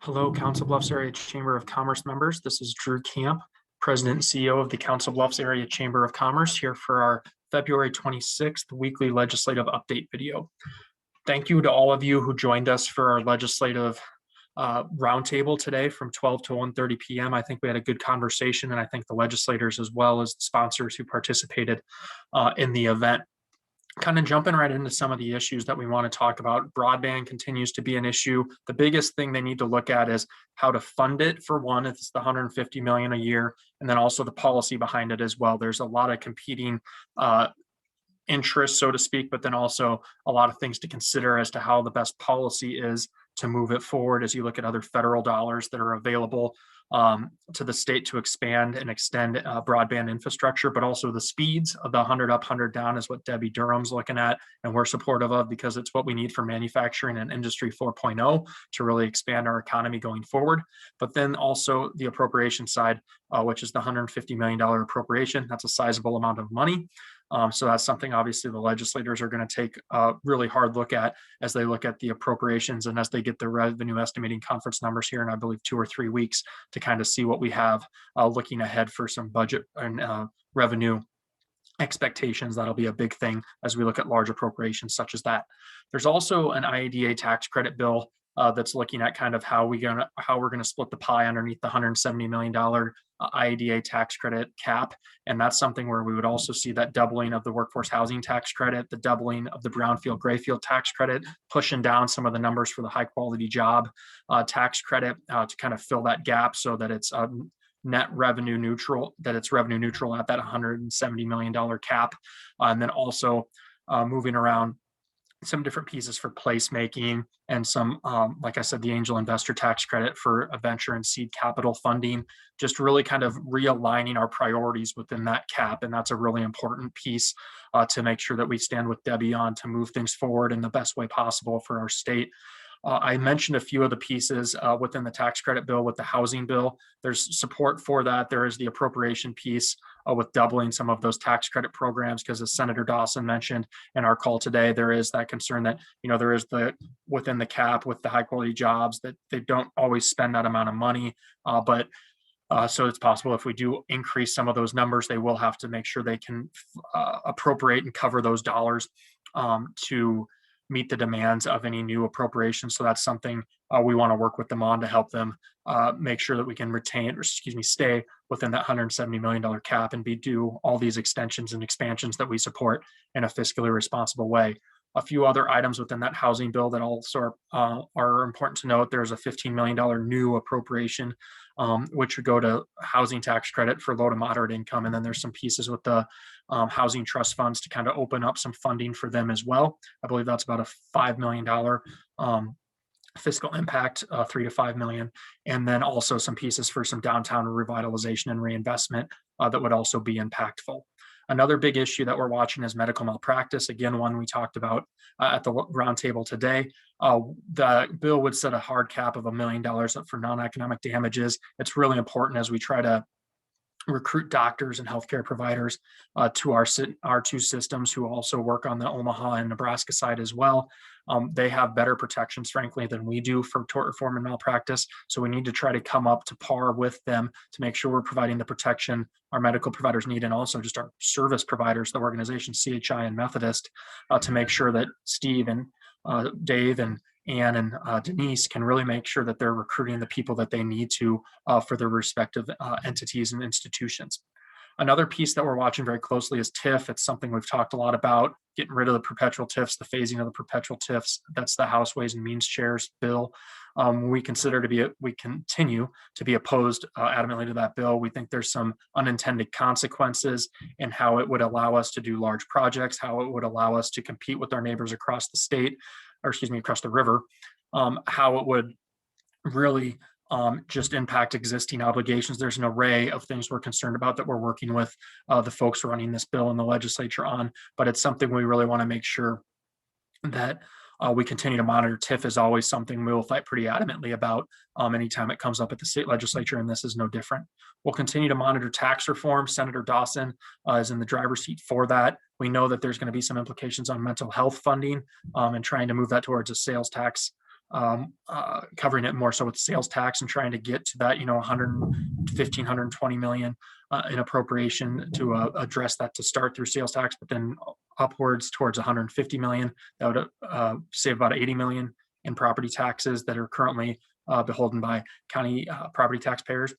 Hello, Council Bluffs Area Chamber of Commerce members. This is Drew Kamp, President and CEO of the Council Bluffs Area Chamber of Commerce, here for our February 26th weekly legislative update video. Thank you to all of you who joined us for our legislative roundtable today from 12 to 1:30 p.m. I think we had a good conversation, and I thank the legislators as well as the sponsors who participated in the event. Kind of jumping right into some of the issues that we want to talk about. Broadband continues to be an issue. The biggest thing they need to look at is how to fund it. For one, it's the $150 million a year, and then also the policy behind it as well. There's a lot of competing interests, so to speak, but then also a lot of things to consider as to how the best policy is to move it forward as you look at other federal dollars that are available to the state to expand and extend broadband infrastructure, but also the speeds of the 100 up, 100 down is what Debbie Durham's looking at, and we're supportive of because it's what we need for manufacturing and Industry 4.0 to really expand our economy going forward. But then also the appropriation side, which is the $150 million appropriation. That's a sizable amount of money. So that's something obviously the legislators are going to take a really hard look at as they look at the appropriations and as they get the revenue estimating conference numbers here in, I believe, 2 or 3 weeks to kind of see what we have looking ahead for some budget and revenue expectations. That'll be a big thing as we look at large appropriations such as that. There's also an IADA tax credit bill that's looking at kind of how we're going to split the pie underneath the $170 million IADA tax credit cap. And that's something where we would also see that doubling of the workforce housing tax credit, the doubling of the brownfield grayfield tax credit, pushing down some of the numbers for the high quality job tax credit to kind of fill that gap so that it's net revenue neutral, that it's revenue neutral at that $170 million cap. And then also moving around some different pieces for placemaking and some, like I said, the angel investor tax credit for a venture and seed capital funding, just really kind of realigning our priorities within that cap. And that's a really important piece to make sure that we stand with Debbie on to move things forward in the best way possible for our state. I mentioned a few of the pieces within the tax credit bill with the housing bill. There's support for that. There is the appropriation piece with doubling some of those tax credit programs, because as Senator Dawson mentioned in our call today, there is that concern that, there is within the cap with the high quality jobs that they don't always spend that amount of money. So it's possible if we do increase some of those numbers, they will have to make sure they can appropriate and cover those dollars to meet the demands of any new appropriations. So that's something we want to work with them on to help them make sure that we can stay within that $170 million cap and do all these extensions and expansions that we support in a fiscally responsible way. A few other items within that housing bill that also are important to note. There's a $15 million new appropriation, which would go to housing tax credit for low to moderate income. And then there's some pieces with the housing trust funds to kind of open up some funding for them as well. I believe that's about a $5 million fiscal impact, 3 to 5 million. And then also some pieces for some downtown revitalization and reinvestment that would also be impactful. Another big issue that we're watching is medical malpractice. Again, one we talked about at the roundtable today. The bill would set a hard cap of $1 million for non-economic damages. It's really important as we try to recruit doctors and healthcare providers to our two systems who also work on the Omaha and Nebraska side as well. They have better protections, frankly, than we do for tort reform and malpractice. So we need to try to come up to par with them to make sure we're providing the protection our medical providers need, and also just our service providers, the organizations CHI and Methodist, to make sure that Steve and Dave and Ann and Denise can really make sure that they're recruiting the people that they need to for their respective entities and institutions. Another piece that we're watching very closely is TIF. It's something we've talked a lot about, getting rid of the perpetual TIFs, the phasing of the perpetual TIFs. That's the House Ways and Means Chair's bill. We continue to be opposed adamantly to that bill. We think there's some unintended consequences in how it would allow us to do large projects, how it would allow us to compete with our neighbors across the state, across the river, how it would really just impact existing obligations. There's an array of things we're concerned about that we're working with the folks running this bill in the legislature on, but it's something we really want to make sure that we continue to monitor. TIF is always something we will fight pretty adamantly about anytime it comes up at the state legislature, and this is no different. We'll continue to monitor tax reform. Senator Dawson is in the driver's seat for that. We know that there's going to be some implications on mental health funding and trying to move that towards a sales tax covering it more so with sales tax and trying to get to that, 115, 120 million in appropriation to address that to start through sales tax, but then upwards towards 150 million. That would save about 80 million in property taxes that are currently beholden by county property taxpayers.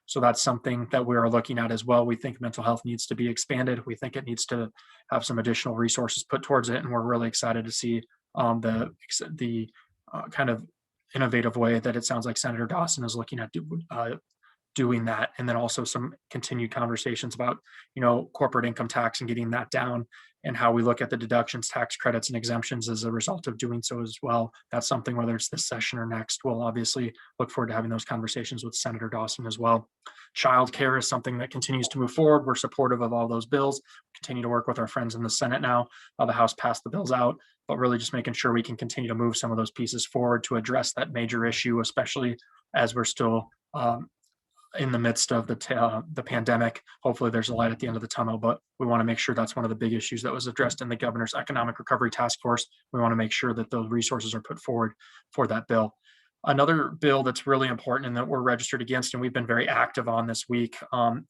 So that's something that we are looking at as well. We think mental health needs to be expanded. We think it needs to have some additional resources put towards it, and we're really excited to see the kind of innovative way that it sounds like Senator Dawson is looking at doing that, and then also some continued conversations about corporate income tax and getting that down, and how we look at the deductions, tax credits, and exemptions as a result of doing so as well. That's something, whether it's this session or next, we'll obviously look forward to having those conversations with Senator Dawson as well. Childcare is something that continues to move forward. We're supportive of all those bills. Continue to work with our friends in the Senate now. The House passed the bills out, but really just making sure we can continue to move some of those pieces forward to address that major issue, especially as we're still in the midst of the pandemic. Hopefully there's a light at the end of the tunnel, but we want to make sure that's one of the big issues that was addressed in the governor's economic recovery task force. We want to make sure that those resources are put forward for that bill. Another bill that's really important and that we're registered against and we've been very active on this week,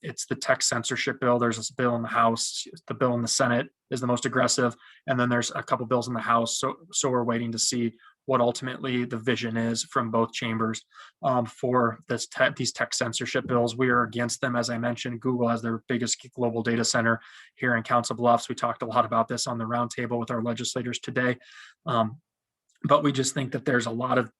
it's the tech censorship bill. There's this bill in the House. The bill in the Senate is the most aggressive, and then there's a couple bills in the House. So we're waiting to see what ultimately the vision is from both chambers for these tech censorship bills. We are against them. As I mentioned, Google has their biggest global data center here in Council Bluffs. We talked a lot about this on the roundtable with our legislators today. But we just think that there's a lot of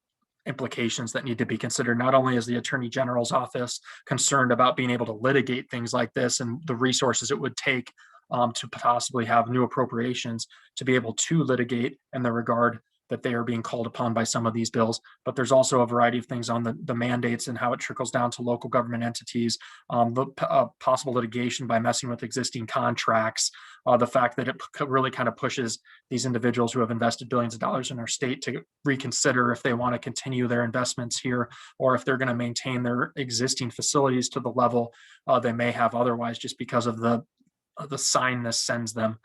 implications that need to be considered. Not only is the Attorney General's office concerned about being able to litigate things like this and the resources it would take to possibly have new appropriations to be able to litigate in the regard that they are being called upon by some of these bills, but there's also a variety of things on the mandates and how it trickles down to local government entities, the possible litigation by messing with existing contracts, the fact that it really kind of pushes these individuals who have invested billions of dollars in our state to reconsider if they want to continue their investments here or if they're going to maintain their existing facilities to the level they may have otherwise just because of the sign this sends them.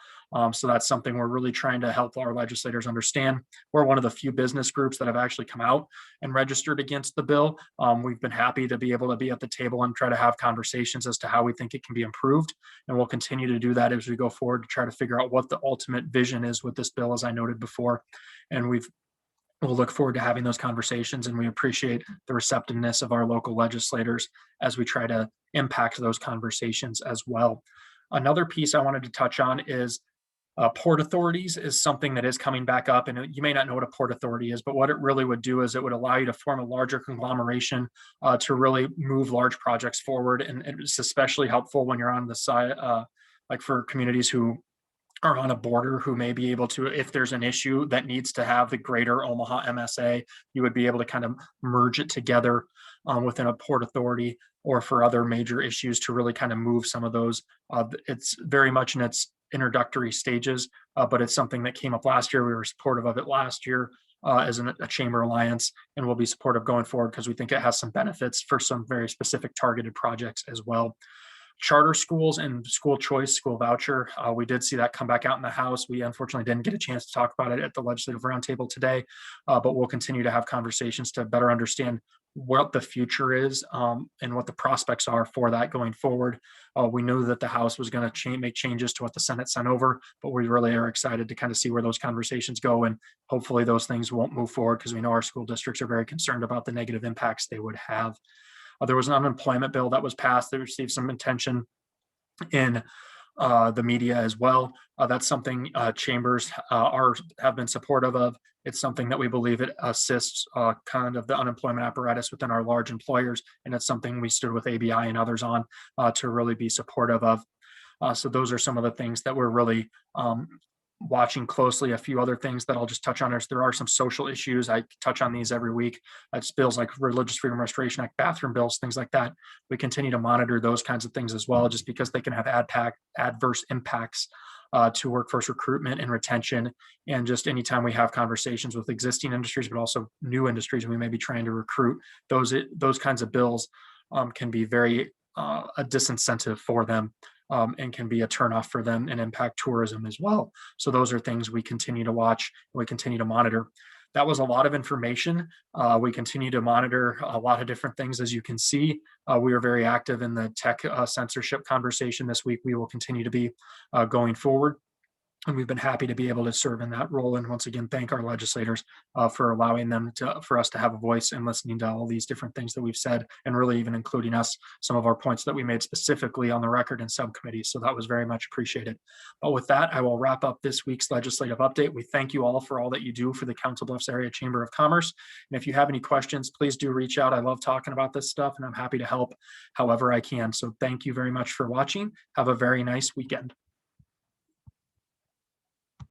So that's something we're really trying to help our legislators understand. We're one of the few business groups that have actually come out and registered against the bill. We've been happy to be able to be at the table and try to have conversations as to how we think it can be improved. And we'll continue to do that as we go forward to try to figure out what the ultimate vision is with this bill, as I noted before. And we'll look forward to having those conversations, and we appreciate the receptiveness of our local legislators as we try to impact those conversations as well. Another piece I wanted to touch on is port authorities is something that is coming back up, and you may not know what a port authority is, but what it really would do is it would allow you to form a larger conglomeration to really move large projects forward, and it's especially helpful when you're on the side, like for communities who are on a border who may be able to, if there's an issue that needs to have the greater Omaha MSA, you would be able to kind of merge it together within a port authority or for other major issues to really kind of move some of those. It's very much in its introductory stages, but it's something that came up last year. We were supportive of it last year as a chamber alliance, and we'll be supportive going forward because we think it has some benefits for some very specific targeted projects as well. Charter schools and school choice, school voucher, we did see that come back out in the House. We unfortunately didn't get a chance to talk about it at the legislative roundtable today, but we'll continue to have conversations to better understand what the future is and what the prospects are for that going forward. We knew that the House was going to make changes to what the Senate sent over, but we really are excited to kind of see where those conversations go, and hopefully those things won't move forward because we know our school districts are very concerned about the negative impacts they would have. There was an unemployment bill that was passed that received some attention in the media as well. That's something chambers have been supportive of. It's something that we believe it assists kind of the unemployment apparatus within our large employers, and it's something we stood with ABI and others on to really be supportive of. So those are some of the things that we're really watching closely. A few other things that I'll just touch on is there are some social issues. I touch on these every week. It's bills like Religious Freedom Restoration Act, bathroom bills, things like that. We continue to monitor those kinds of things as well, just because they can have adverse impacts to workforce recruitment and retention. And just anytime we have conversations with existing industries, but also new industries we may be trying to recruit, those kinds of bills can be very a disincentive for them. And can be a turnoff for them and impact tourism as well. So those are things we continue to watch and we continue to monitor. That was a lot of information. We continue to monitor a lot of different things, as you can see. We are very active in the tech censorship conversation this week. We will continue to be going forward. And we've been happy to be able to serve in that role. And once again, thank our legislators for allowing them for us to have a voice and listening to all these different things that we've said, and really even including us, some of our points that we made specifically on the record in subcommittees. So that was very much appreciated. But with that, I will wrap up this week's legislative update. We thank you all for all that you do for the Council Bluffs Area Chamber of Commerce. And if you have any questions, please do reach out. I love talking about this stuff, and I'm happy to help however I can. So thank you very much for watching. Have a very nice weekend.